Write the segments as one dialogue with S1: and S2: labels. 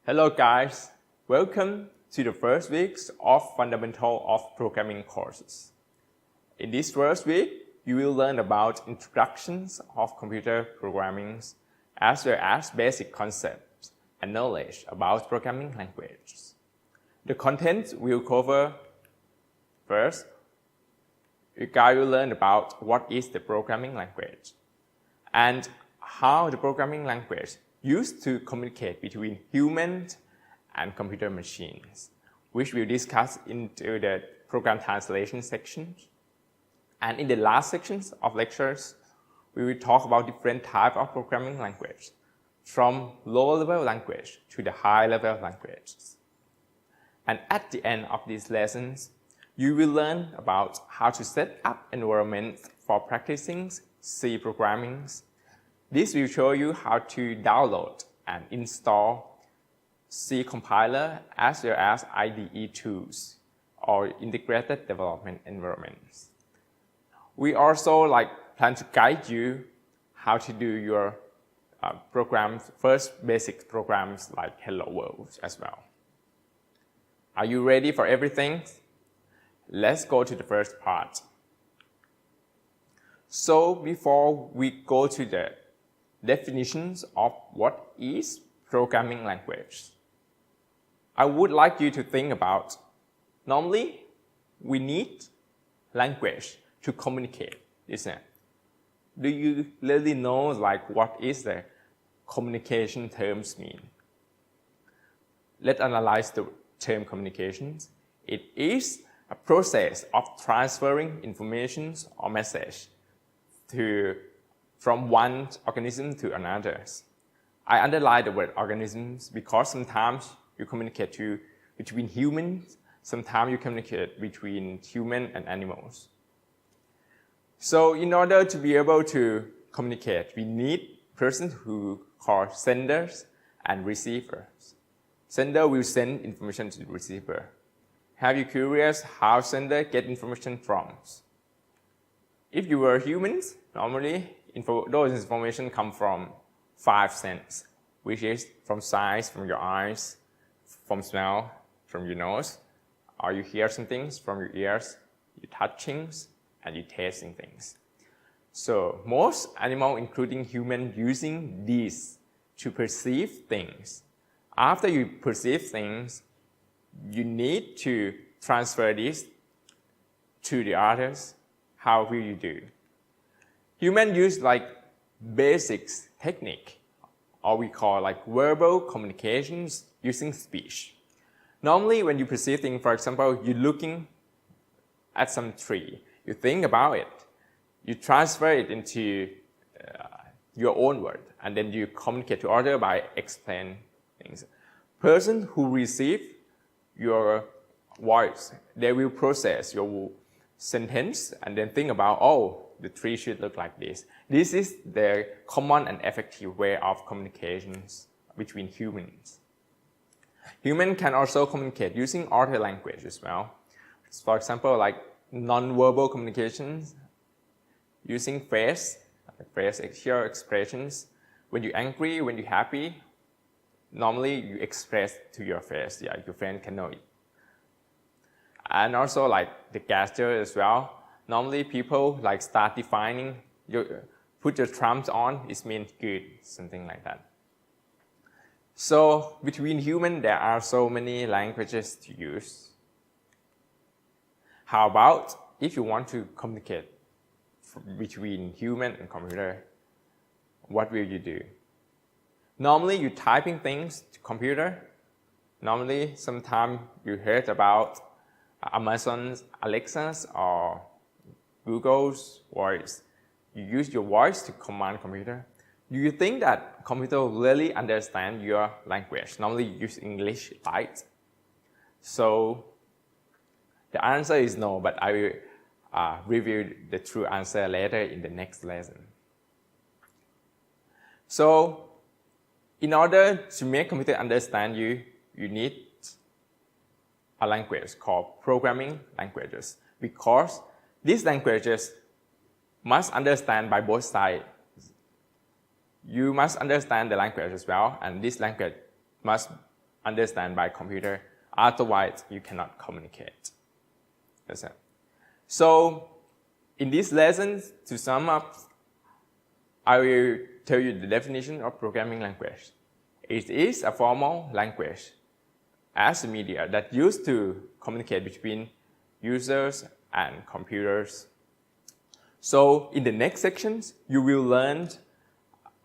S1: Hello guys, welcome to the first week of Fundamental of Programming courses. In this first week, you will learn about introductions of computer programming as well as basic concepts and knowledge about programming languages. The content will cover first, you guys will learn about what is the programming language and how the programming language used to communicate between humans and computer machines, which we'll discuss into the program translation section. And in the last sections of lectures, we will talk about different types of programming language, from lower-level language to the high-level languages. And at the end of these lessons, you will learn about how to set up environments for practicing C programming. This will show you how to download and install C compiler as well as IDE tools or integrated development environments. We also plan to guide you how to do your programs, first basic programs like Hello World as well. Are you ready for everything? Let's go to the first part. So before we go to the definitions of what is programming language, I would like you to think about, normally we need language to communicate, isn't it? Do you really know what is the communication terms mean? Let's analyze the term communications. It is a process of transferring information or message from one organism to another. I underline the word organisms because sometimes you communicate between humans, sometimes you communicate between human and animals. So in order to be able to communicate, we need persons who call senders and receivers. Sender will send information to the receiver. Have you curious how sender get information from? If you were humans, normally those information come from 5 senses, which is from sight, from your eyes, from smell, from your nose, or you hear some things from your ears, you touch things, and you tasting things. So most animals, including humans, using these to perceive things. After you perceive things, you need to transfer this to the others. How will you do? Humans use basics technique, or we call verbal communications using speech. Normally, when you perceive things, for example, you're looking at some tree, you think about it, you transfer it into your own word, and then you communicate to others by explaining things. Person who receive your voice, they will process your sentence and then think about, oh, the tree should look like this. This is the common and effective way of communications between humans. Humans can also communicate using other language as well. For example, non-verbal communications using facial expressions. When you're angry, when you're happy, normally you express to your face. Yeah, your friend can know it. And also the gesture as well. Normally people start defining, put your thumbs on, it means good, something like that. So between humans, there are so many languages to use. How about if you want to communicate between human and computer, what will you do? Normally you're typing things to computer. Normally sometimes you heard about Amazon's Alexa's or Google's voice. You use your voice to command computer. Do you think that computer really understand your language? Normally you use English, right? So the answer is no, but I will review the true answer later in the next lesson. So in order to make computer understand you, you need a language called programming languages, because these languages must understand by both sides. You must understand the language as well, and this language must understand by computer. Otherwise, you cannot communicate. That's it. So in this lesson, to sum up, I will tell you the definition of programming language. It is a formal language as a media that used to communicate between users and computers. So in the next sections, you will learn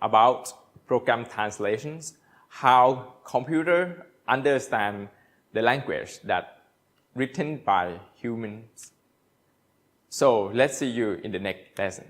S1: about program translations, how computer understand the language that written by humans. So let's see you in the next lesson.